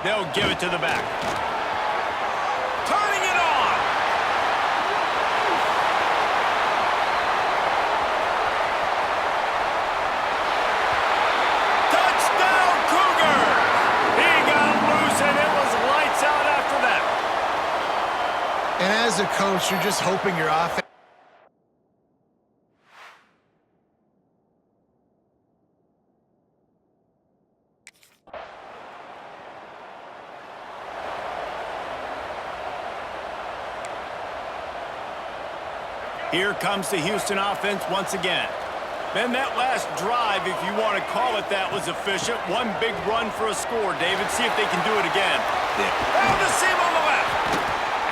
They'll give it to the back. Turning it on. Touchdown, Cougars! He got loose, and it was lights out after that. And as a coach, you're just hoping your offense... Here comes the Houston offense once again. Then that last drive, if you want to call it that, was efficient. One big run for a score, David. See if they can do it again. Down the seam on the left.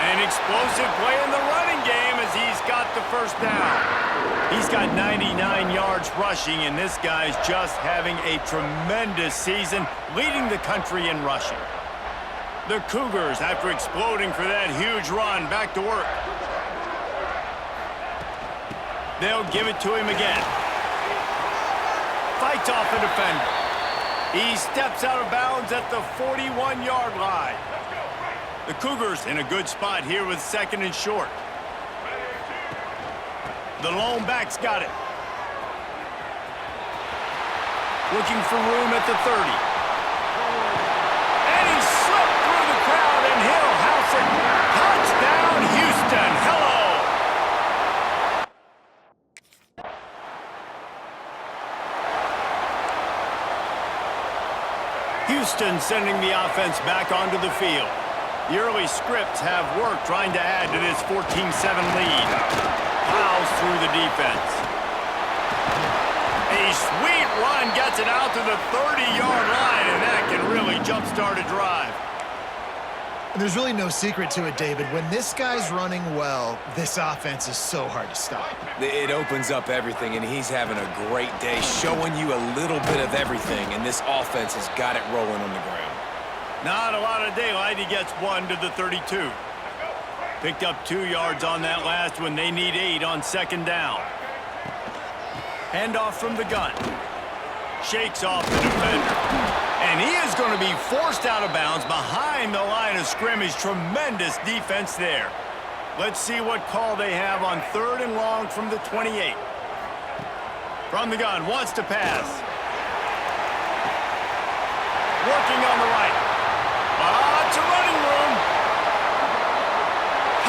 An explosive play in the running game as he's got the first down. He's got 99 yards rushing, and this guy's just having a tremendous season, leading the country in rushing. The Cougars, after exploding for that huge run, back to work. They'll give it to him again. Fights off the defender. He steps out of bounds at the 41-yard line. The Cougars in a good spot here with second and short. The lone back's got it. Looking for room at the 30. And he slipped through the crowd, and he'll house it. Touchdown, Houston. Hello. Houston sending the offense back onto the field. The early scripts have worked trying to add to this 14-7 lead. Plows through the defense. A sweet run gets it out to the 30-yard line, and that can really jumpstart a drive. And there's really no secret to it, David. When this guy's running well, this offense is so hard to stop. It opens up everything, and he's having a great day, showing you a little bit of everything, and this offense has got it rolling on the ground. Not a lot of daylight. He gets one to the 32. Picked up 2 yards on that last one. They need 8 on second down. Handoff from the gun. Shakes off the defender. And he is going to be forced out of bounds behind the line of scrimmage. Tremendous defense there. Let's see what call they have on 3rd and long from the 28. From the gun, wants to pass. Working on the right. Lots of running room.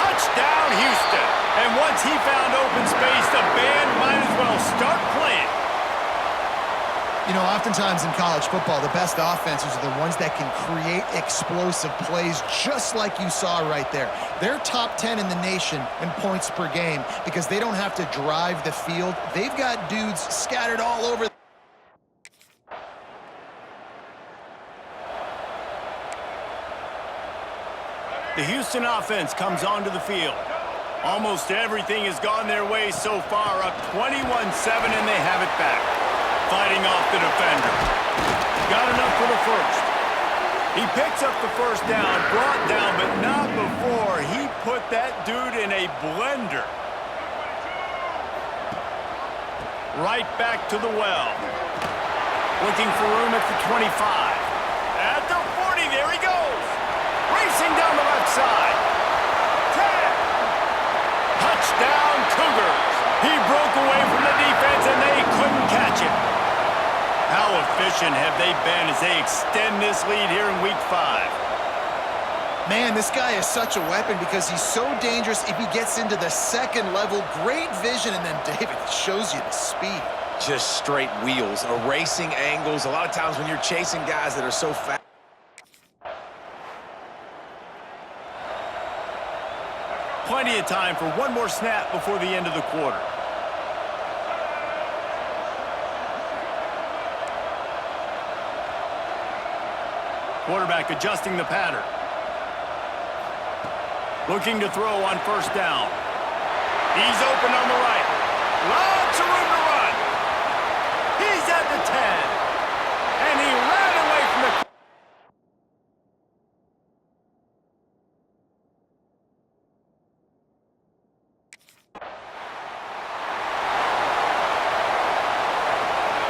Touchdown, Houston. And once he found open space, the band might as well start playing. You know, oftentimes in college football, the best offenses are the ones that can create explosive plays just like you saw right there. They're top 10 in the nation in points per game because they don't have to drive the field. They've got dudes scattered all over. The Houston offense comes onto the field. Almost everything has gone their way so far, up 21-7, and they have it back. Fighting off the defender. Got enough for the first. He picks up the first down, brought down, but not before he put that dude in a blender. Right back to the well. Looking for room at the 25. At the 40, there he goes. Racing down the left side. 10. Touchdown, Cougars. He broke away from the defense, and they couldn't catch him. How efficient have they been as they extend this lead here in Week 5? Man, this guy is such a weapon because he's so dangerous if he gets into the second level. Great vision, and then David shows you the speed. Just straight wheels, erasing angles. A lot of times when you're chasing guys that are so fast. Plenty of time for one more snap before the end of the quarter. Quarterback adjusting the pattern. Looking to throw on first down. He's open on the right. Lots of room to run. He's at the 10. And he ran away from the...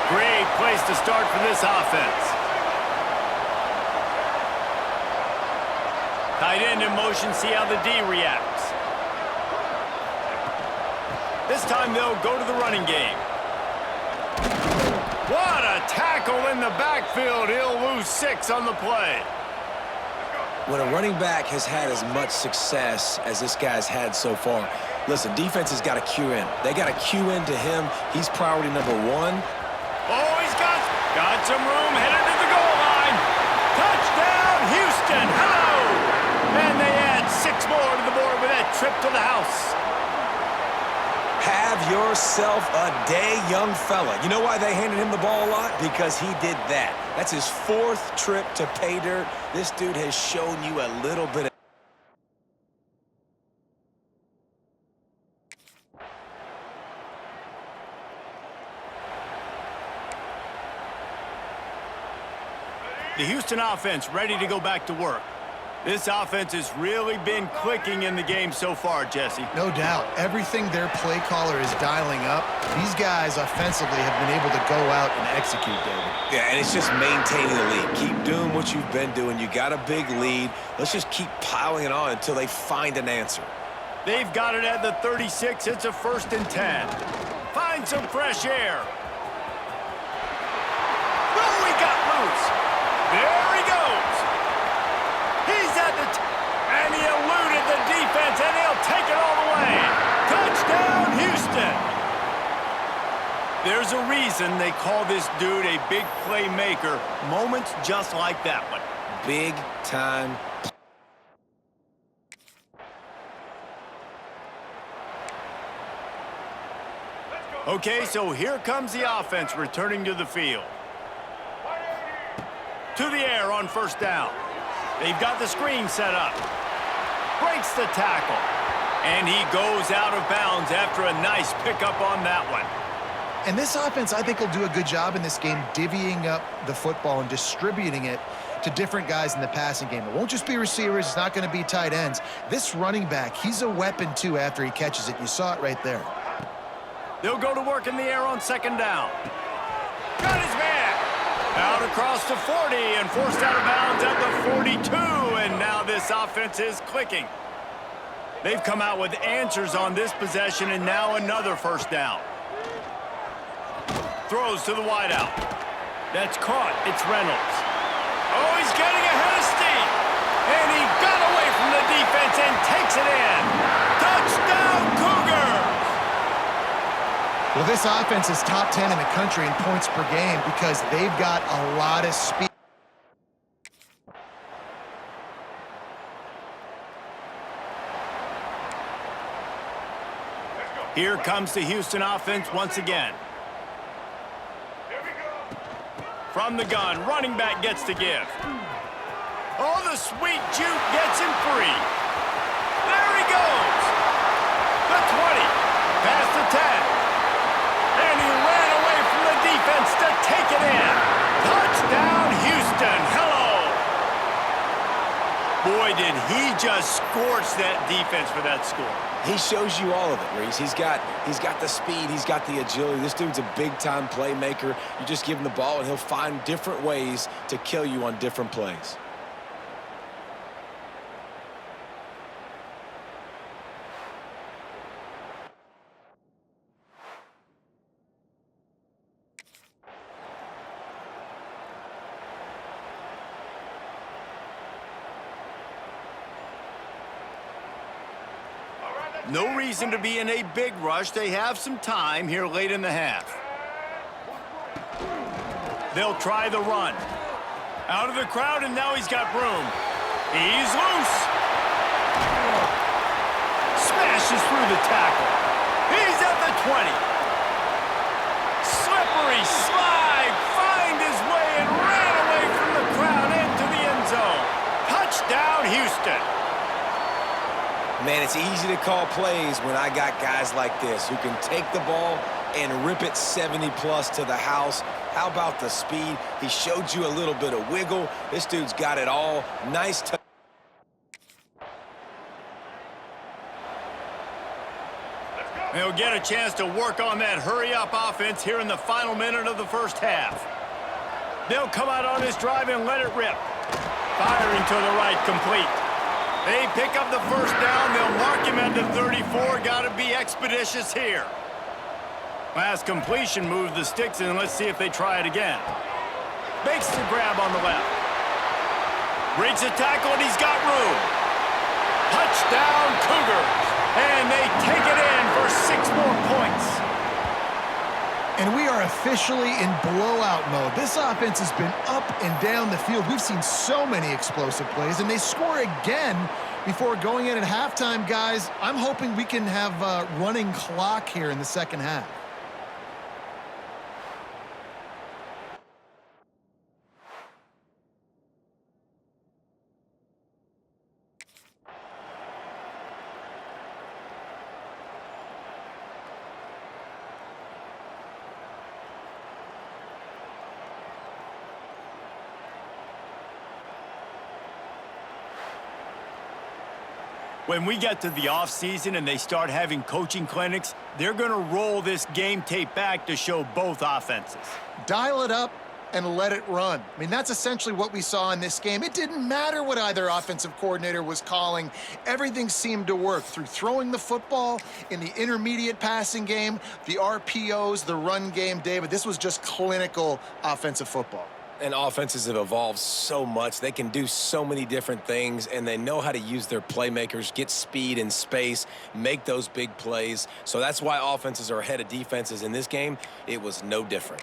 Great place to start for this offense. Tight end in motion, see how the D reacts. This time they'll go to the running game. What a tackle in the backfield. He'll lose 6 on the play. When a running back has had as much success as this guy's had so far, listen, defense has got to cue in. They got to cue in to him. He's priority number 1. Oh, he's got some room, headed to the goal line. Touchdown, Houston. Hello. And they add 6 more to the board with that trip to the house. Have yourself a day, young fella. You know why they handed him the ball a lot? Because he did that. That's his 4th trip to pay dirt. This dude has shown you a little bit of... The Houston offense ready to go back to work. This offense has really been clicking in the game so far, Jesse. No doubt. Everything their play caller is dialing up, these guys offensively have been able to go out and execute, David. Yeah, and it's just maintaining the lead. Keep doing what you've been doing. You got a big lead. Let's just keep piling it on until they find an answer. They've got it at the 36. It's a 1st and 10. Find some fresh air. Oh, he got loose. There he goes. He's at the and he eluded the defense, and he'll take it all the way. Touchdown, Houston. There's a reason they call this dude a big playmaker. Moments just like that one. Big time. Okay, so here comes the offense returning to the field. To the air on 1st down. They've got the screen set up. Breaks the tackle. And he goes out of bounds after a nice pickup on that one. And this offense, I think, will do a good job in this game divvying up the football and distributing it to different guys in the passing game. It won't just be receivers. It's not going to be tight ends. This running back, he's a weapon, too, after he catches it. You saw it right there. They'll go to work in the air on 2nd down. Got his man. Out across the 40 and forced out of bounds at the 42. And now this offense is clicking. They've come out with answers on this possession, and now another 1st down. Throws to the wideout. That's caught. It's Reynolds. Oh, he's getting ahead of steam. And he got away from the defense and takes it in. Touchdown, Cougars! Well, this offense is top 10 in the country in points per game because they've got a lot of speed. Here comes the Houston offense once again. From the gun, running back gets to give. Oh, the sweet juke gets him free. There he goes. The 20, past the 10. And he ran away from the defense to take it in. Touchdown, Houston. Hello. Boy, did he just scorch that defense for that score. He shows you all of it, Reese. He's got the speed. He's got the agility. This dude's a big-time playmaker. You just give him the ball, and he'll find different ways to kill you on different plays. No reason to be in a big rush. They have some time here late in the half. They'll try the run. Out of the crowd, and now he's got room. He's loose. Smashes through the tackle. He's at the 20. Slippery slide. Find his way and ran away from the crowd into the end zone. Touchdown, Houston. Man, it's easy to call plays when I got guys like this who can take the ball and rip it 70+ to the house. How about the speed? He showed you a little bit of wiggle. This dude's got it all. Nice touch. They'll get a chance to work on that hurry-up offense here in the final minute of the first half. They'll come out on this drive and let it rip. Firing to the right, complete. They pick up the first down. They'll mark him at the 34. Got to be expeditious here. Last completion moved the sticks, and let's see if they try it again. Makes the grab on the left. Breaks the tackle, and he's got room. Touchdown, Cougars. And they take it in for 6 more points. And we are officially in blowout mode. This offense has been up and down the field. We've seen so many explosive plays, and they score again before going in at halftime, guys. I'm hoping we can have a running clock here in the second half. When we get to the offseason and they start having coaching clinics, they're going to roll this game tape back to show both offenses. Dial it up and let it run. I mean, that's essentially what we saw in this game. It didn't matter what either offensive coordinator was calling. Everything seemed to work through throwing the football in the intermediate passing game, the RPOs, the run game. David, this was just clinical offensive football. And offenses have evolved so much. They can do so many different things, and they know how to use their playmakers, get speed and space, make those big plays. So that's why offenses are ahead of defenses in this game. It was no different.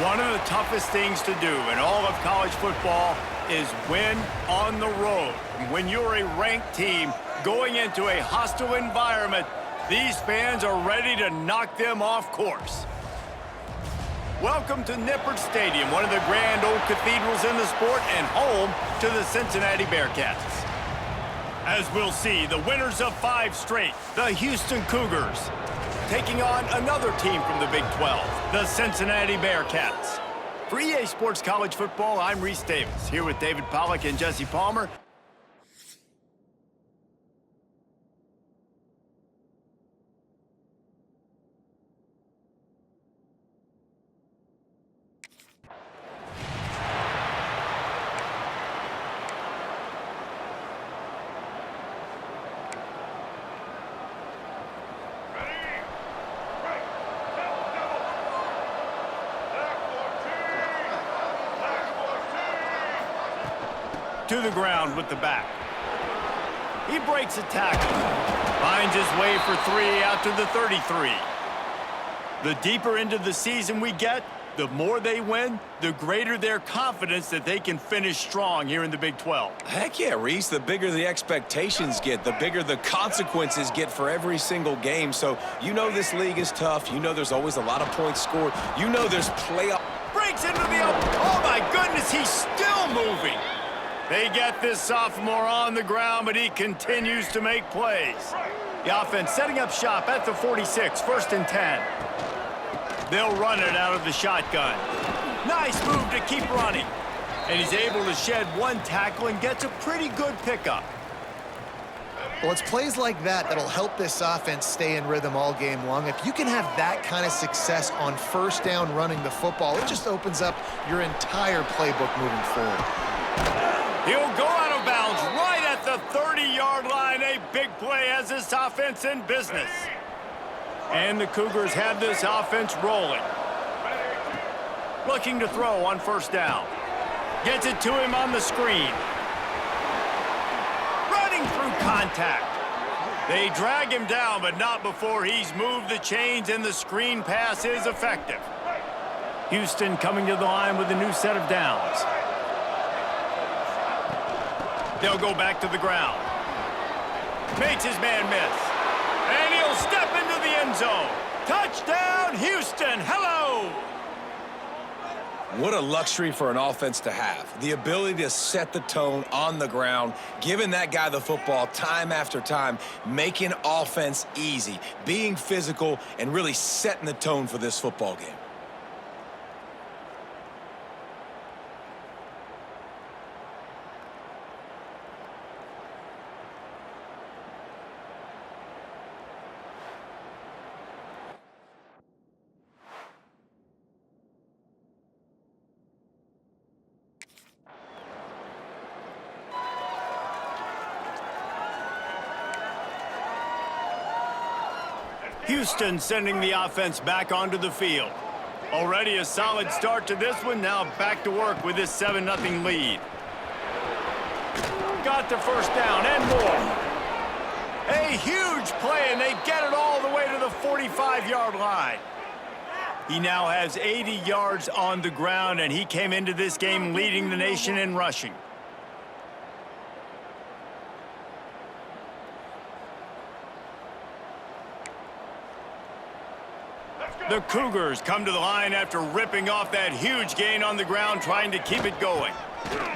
One of the toughest things to do in all of college football is win on the road. When you're a ranked team going into a hostile environment, these fans are ready to knock them off course. Welcome to Nippert Stadium, one of the grand old cathedrals in the sport and home to the Cincinnati Bearcats. As we'll see, the winners of 5 straight, the Houston Cougars, taking on another team from the Big 12, the Cincinnati Bearcats. For EA Sports College Football, I'm Reese Davis, here with David Pollack and Jesse Palmer. To the ground with the back. He breaks a tackle. Finds his way for 3 out to the 33. The deeper into the season we get, the more they win, the greater their confidence that they can finish strong here in the Big 12. Heck yeah, Reese. The bigger the expectations get, the bigger the consequences get for every single game. So you know this league is tough. You know there's always a lot of points scored. You know there's playoff. Breaks into the open. Oh my goodness, he's still moving. They get this sophomore on the ground, but he continues to make plays. The offense setting up shop at the 46, 1st and 10. They'll run it out of the shotgun. Nice move to keep running. And he's able to shed 1 tackle and gets a pretty good pickup. Well, it's plays like that that'll help this offense stay in rhythm all game long. If you can have that kind of success on 1st down running the football, it just opens up your entire playbook moving forward. He'll go out of bounds right at the 30-yard line. A big play has this offense in business. And the Cougars have this offense rolling. Looking to throw on 1st down. Gets it to him on the screen. Running through contact. They drag him down, but not before he's moved the chains, and the screen pass is effective. Houston coming to the line with a new set of downs. They'll go back to the ground. Makes his man miss. And he'll step into the end zone. Touchdown, Houston. Hello. What a luxury for an offense to have. The ability to set the tone on the ground, giving that guy the football time after time, making offense easy, being physical, and really setting the tone for this football game. Houston sending the offense back onto the field. Already a solid start to this one. Now back to work with this 7-0 lead. Got the 1st down and more. A huge play, and they get it all the way to the 45-yard line. He now has 80 yards on the ground, and he came into this game leading the nation in rushing. The Cougars come to the line after ripping off that huge gain on the ground, trying to keep it going.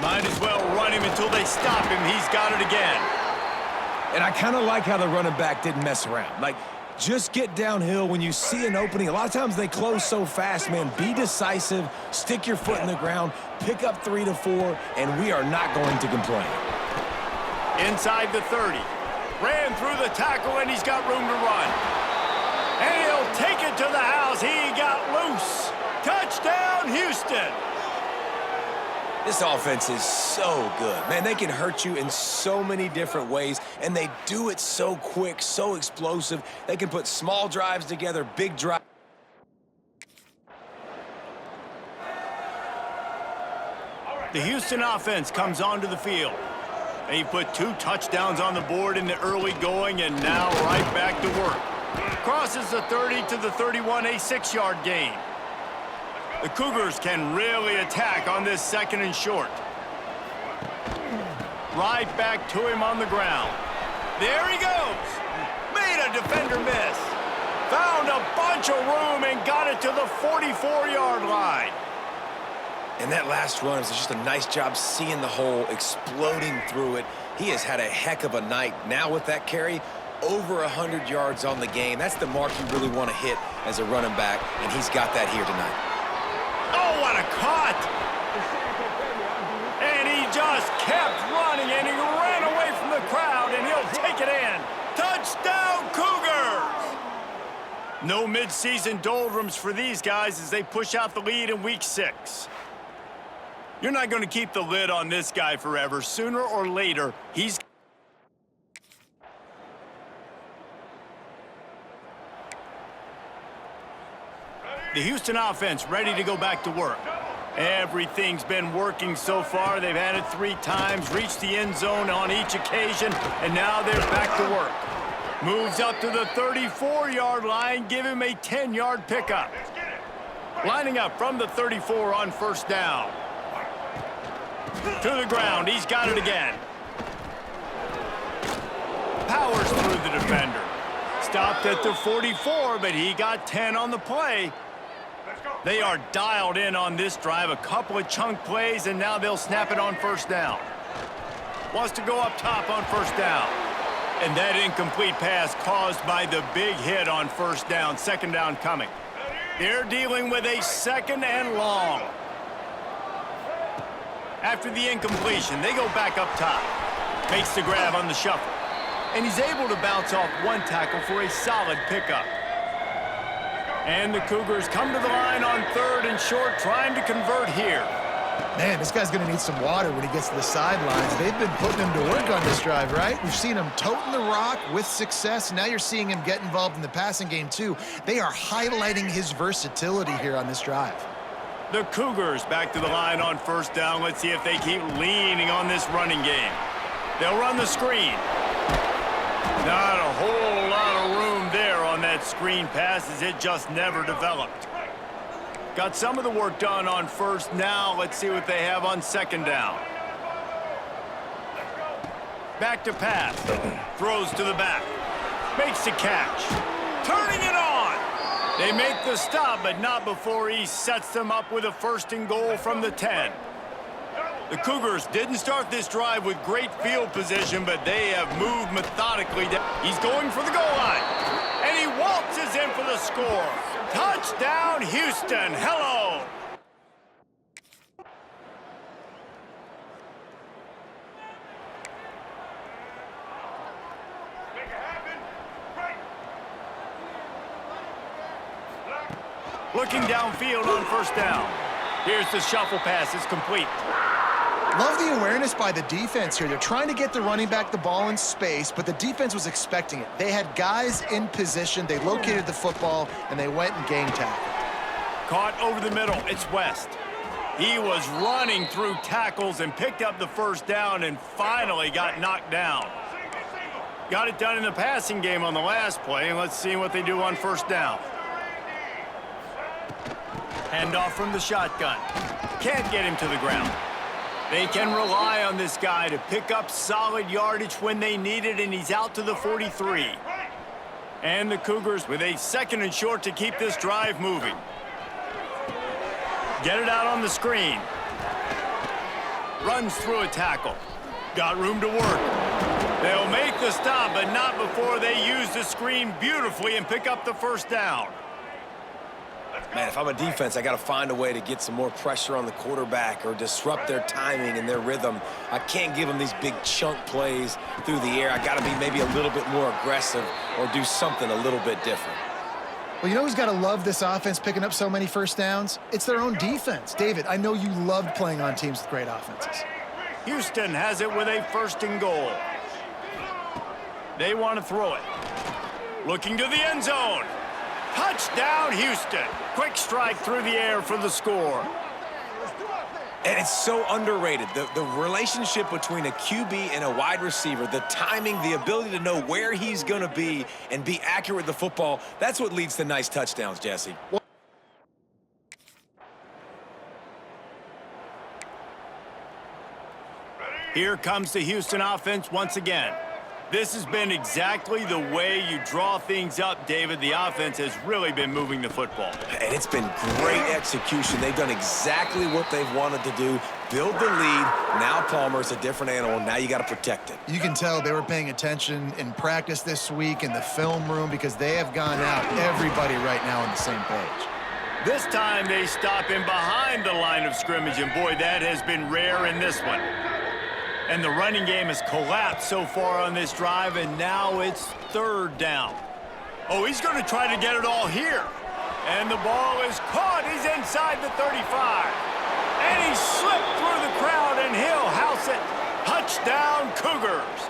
Might as well run him until they stop him. He's got it again. And I kind of like how the running back didn't mess around. Like, just get downhill when you see an opening. A lot of times they close so fast, man. Be decisive, stick your foot in the ground, pick up 3 to 4, and we are not going to complain. Inside the 30. Ran through the tackle, and he's got room to run. And he'll take it to the house. He got loose. Touchdown, Houston. This offense is so good. Man, they can hurt you in so many different ways, and they do it so quick, so explosive. They can put small drives together, big drives. The Houston offense comes onto the field. They put 2 touchdowns on the board in the early going, and now right back to work. Crosses the 30 to the 31, a 6-yard gain. The Cougars can really attack on this 2nd and short. Right back to him on the ground. There he goes. Made a defender miss. Found a bunch of room and got it to the 44-yard line. And that last run is just a nice job seeing the hole, exploding through it. He has had a heck of a night. Now with that carry, over 100 yards on the game. That's the mark you really want to hit as a running back, and he's got that here tonight. Oh, what a cut! And he just kept running, and he ran away from the crowd, and he'll take it in. Touchdown, Cougars! No midseason doldrums for these guys as they push out the lead in Week 6. You're not going to keep the lid on this guy forever. Sooner or later, he's... The Houston offense ready to go back to work. Everything's been working so far. They've had it 3 times, reached the end zone on each occasion, and now they're back to work. Moves up to the 34-yard line, give him a 10-yard pickup. Lining up from the 34 on 1st down. To the ground, he's got it again. Powers through the defender. Stopped at the 44, but he got 10 on the play. They are dialed in on this drive, a couple of chunk plays, and now they'll snap it on 1st down. Wants to go up top on 1st down. And that incomplete pass caused by the big hit on 1st down, 2nd down coming. They're dealing with a 2nd and long. After the incompletion, they go back up top. Makes the grab on the shuffle. And he's able to bounce off 1 tackle for a solid pickup. And the Cougars come to the line on 3rd and short, trying to convert here. Man, this guy's going to need some water when he gets to the sidelines. They've been putting him to work on this drive, right? We've seen him toting the rock with success. Now you're seeing him get involved in the passing game, too. They are highlighting his versatility here on this drive. The Cougars back to the line on 1st down. Let's see if they keep leaning on this running game. They'll run the screen. Not a whole lot of room there on that screen pass as it just never developed. Got some of the work done on 1st. Now let's see what they have on 2nd down. Back to pass. Throws to the back. Makes the catch. Turning it on. They make the stop, but not before he sets them up with a 1st and goal from the 10. The Cougars didn't start this drive with great field position, but they have moved methodically down. He's going for the goal line, and he waltzes in for the score. Touchdown, Houston. Hello. Looking downfield on 1st down. Here's the shuffle pass. It's complete. Love the awareness by the defense here. They're trying to get the running back the ball in space, but the defense was expecting it. They had guys in position. They located the football, and they went and game tackle. Caught over the middle. It's West. He was running through tackles and picked up the 1st down and finally got knocked down. Got it done in the passing game on the last play, and let's see what they do on 1st down. Handoff from the shotgun. Can't get him to the ground. They can rely on this guy to pick up solid yardage when they need it, and he's out to the 43. And the Cougars with a 2nd and short to keep this drive moving. Get it out on the screen. Runs through a tackle. Got room to work. They'll make the stop, but not before they use the screen beautifully and pick up the 1st down. Man, if I'm a defense, I got to find a way to get some more pressure on the quarterback or disrupt their timing and their rhythm. I can't give them these big chunk plays through the air. I got to be maybe a little bit more aggressive or do something a little bit different. Well, you know who's got to love this offense picking up so many 1st downs? It's their own defense. David, I know you loved playing on teams with great offenses. Houston has it with a 1st and goal. They want to throw it. Looking to the end zone. Touchdown, Houston. Quick strike through the air for the score. And it's so underrated. The relationship between a QB and a wide receiver, the timing, the ability to know where he's going to be and be accurate with the football, that's what leads to nice touchdowns, Jesse. Here comes the Houston offense once again. This has been exactly the way you draw things up, David. The offense has really been moving the football. And it's been great execution. They've done exactly what they've wanted to do. Build the lead. Now Palmer's a different animal. Now you got to protect it. You can tell they were paying attention in practice this week in the film room because they have gone out, everybody right now on the same page. This time they stop him behind the line of scrimmage, and boy, that has been rare in this one. And the running game has collapsed so far on this drive, and now it's third down. Oh, he's going to try to get it all here. And the ball is caught. He's inside the 35. And he slipped through the crowd, and he'll house it. Touchdown, Cougars.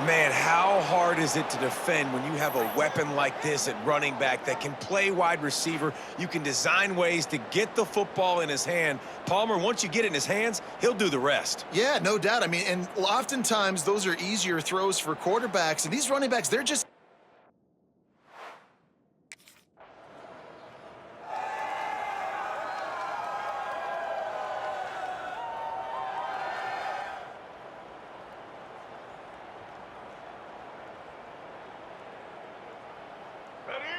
Man, how hard is it to defend when you have a weapon like this at running back that can play wide receiver? You can design ways to get the football in his hand. Palmer, once you get it in his hands, he'll do the rest. Yeah, no doubt. I mean, and oftentimes those are easier throws for quarterbacks. And these running backs, they're just...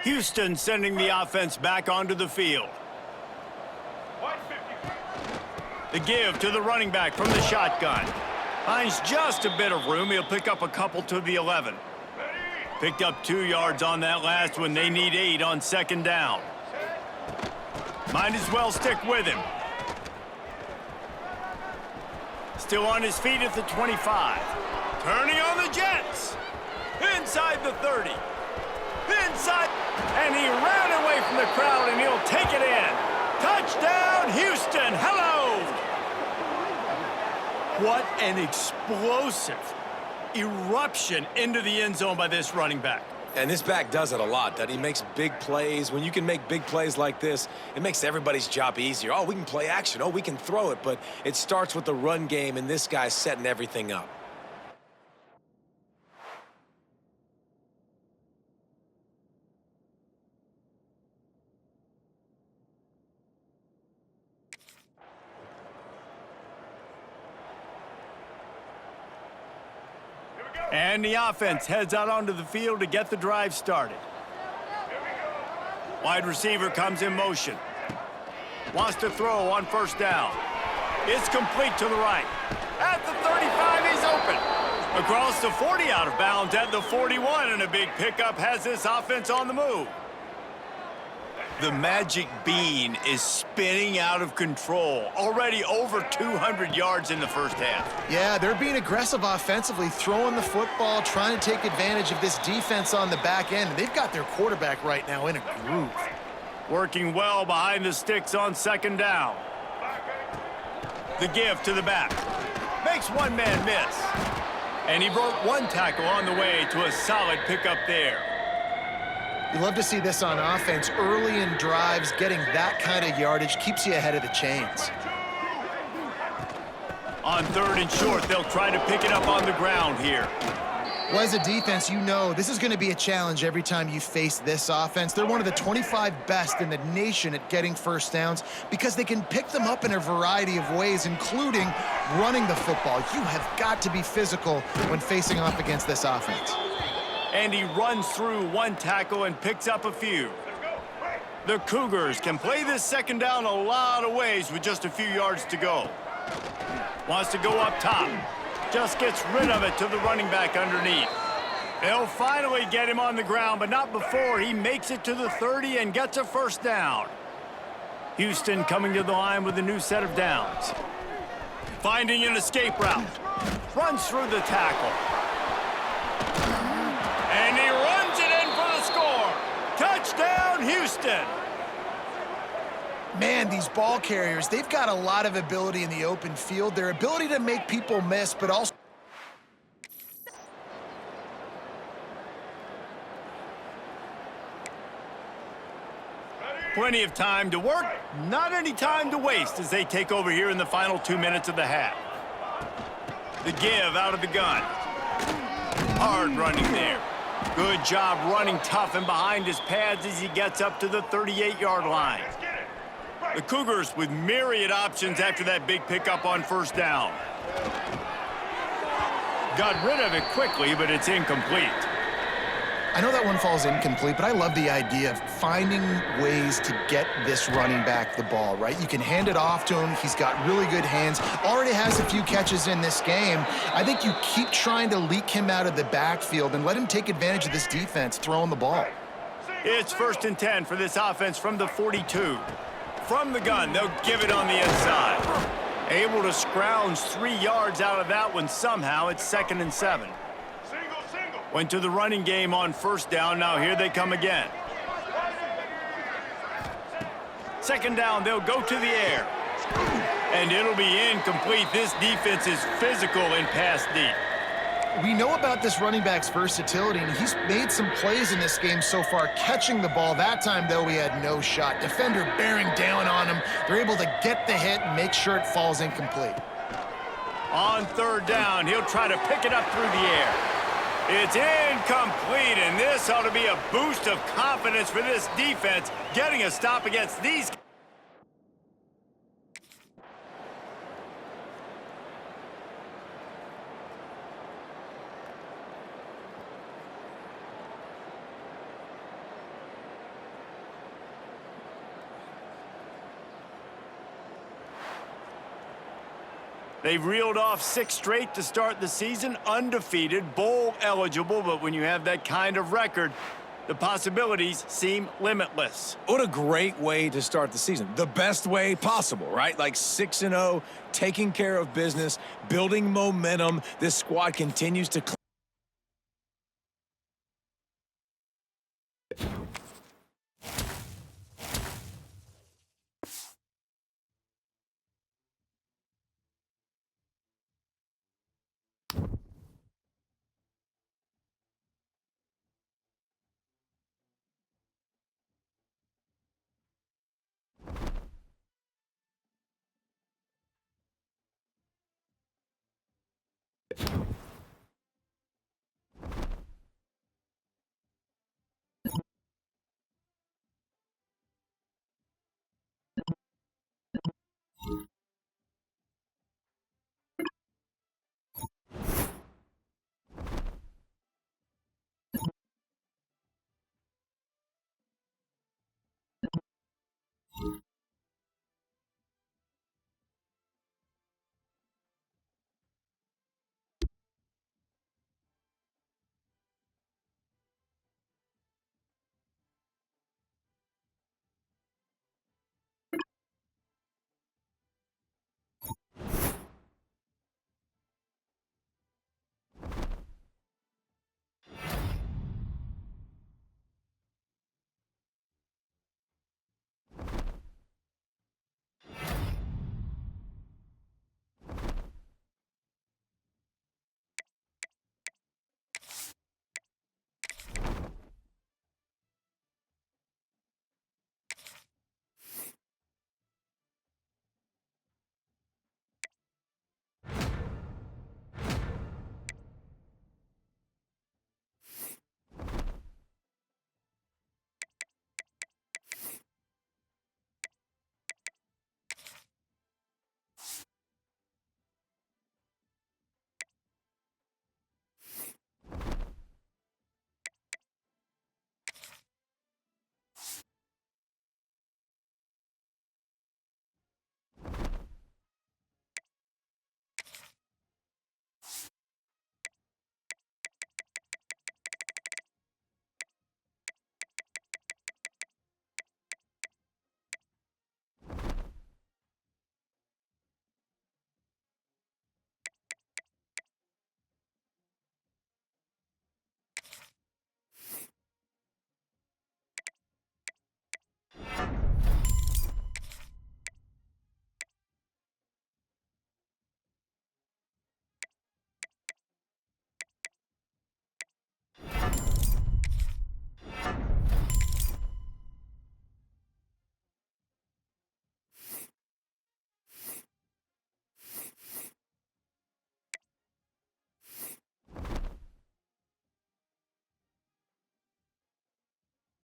Houston sending the offense back onto the field. The give to the running back from the shotgun. Finds just a bit of room. He'll pick up a couple to the 11. Picked up 2 yards on that last one. They need 8 on second down. Might as well stick with him. Still on his feet at the 25. Turning on the Jets. Inside the 30. Inside, and he ran away from the crowd, and he'll take it in. Touchdown, Houston. Hello. What an explosive eruption into the end zone by this running back. And this back does it a lot, doesn't he? Makes big plays. When you can make big plays like this, it makes everybody's job easier. Oh, we can play action. Oh, we can throw it. But it starts with the run game, and this guy's setting everything up. And the offense heads out onto the field to get the drive started. Wide receiver comes in motion. Wants to throw on first down. It's complete to the right. At the 35, he's open. Across the 40, out of bounds at the 41, and a big pickup has this offense on the move. The magic bean is spinning out of control. Already over 200 yards in the first half. Yeah, they're being aggressive offensively, throwing the football, trying to take advantage of this defense on the back end. They've got their quarterback right now in a groove. Working well behind the sticks on second down. The give to the back. Makes one man miss. And he broke one tackle on the way to a solid pickup there. You love to see this on offense. Early in drives, getting that kind of yardage keeps you ahead of the chains. On third and short, they'll try to pick it up on the ground here. Well, as a defense, you know this is going to be a challenge every time you face this offense. They're one of the 25 best in the nation at getting first downs because they can pick them up in a variety of ways, including running the football. You have got to be physical when facing off against this offense. And he runs through one tackle and picks up a few. The Cougars can play this second down a lot of ways with just a few yards to go. Wants to go up top. Just gets rid of it to the running back underneath. They'll finally get him on the ground, but not before he makes it to the 30 and gets a first down. Houston coming to the line with a new set of downs. Finding an escape route. Runs through the tackle. And he runs it in for the score. Touchdown, Houston. Man, these ball carriers, they've got a lot of ability in the open field. Their ability to make people miss, but also... Plenty of time to work, not any time to waste as they take over here in the final 2 minutes of the half. The give out of the gun. Hard running there. Good job running tough and behind his pads as he gets up to the 38-yard line. The Cougars with myriad options after that big pickup on first down. got rid of it quickly, but it's incomplete. I know that one falls incomplete, but I love the idea of finding ways to get this running back the ball, right? You can hand it off to him. He's got really good hands. Already has a few catches in this game. I think you keep trying to leak him out of the backfield and let him take advantage of this defense throwing the ball. It's 1st and 10 for this offense from the 42. From the gun, they'll give it on the inside. Able to scrounge 3 yards out of that one somehow. It's 2nd and 7. Went to the running game on 1st down. Now here they come again. 2nd down, they'll go to the air. And it'll be incomplete. This defense is physical in pass deep. We know about this running back's versatility, and he's made some plays in this game so far, catching the ball. That time, though, he had no shot. Defender bearing down on him. They're able to get the hit and make sure it falls incomplete. On 3rd down, he'll try to pick it up through the air. It's incomplete, and this ought to be a boost of confidence for this defense, getting a stop against these. They've reeled off 6 straight to start the season, undefeated, bowl eligible, but when you have that kind of record, the possibilities seem limitless. What a great way to start the season. The best way possible, right? Like 6-0, taking care of business, building momentum. This squad continues to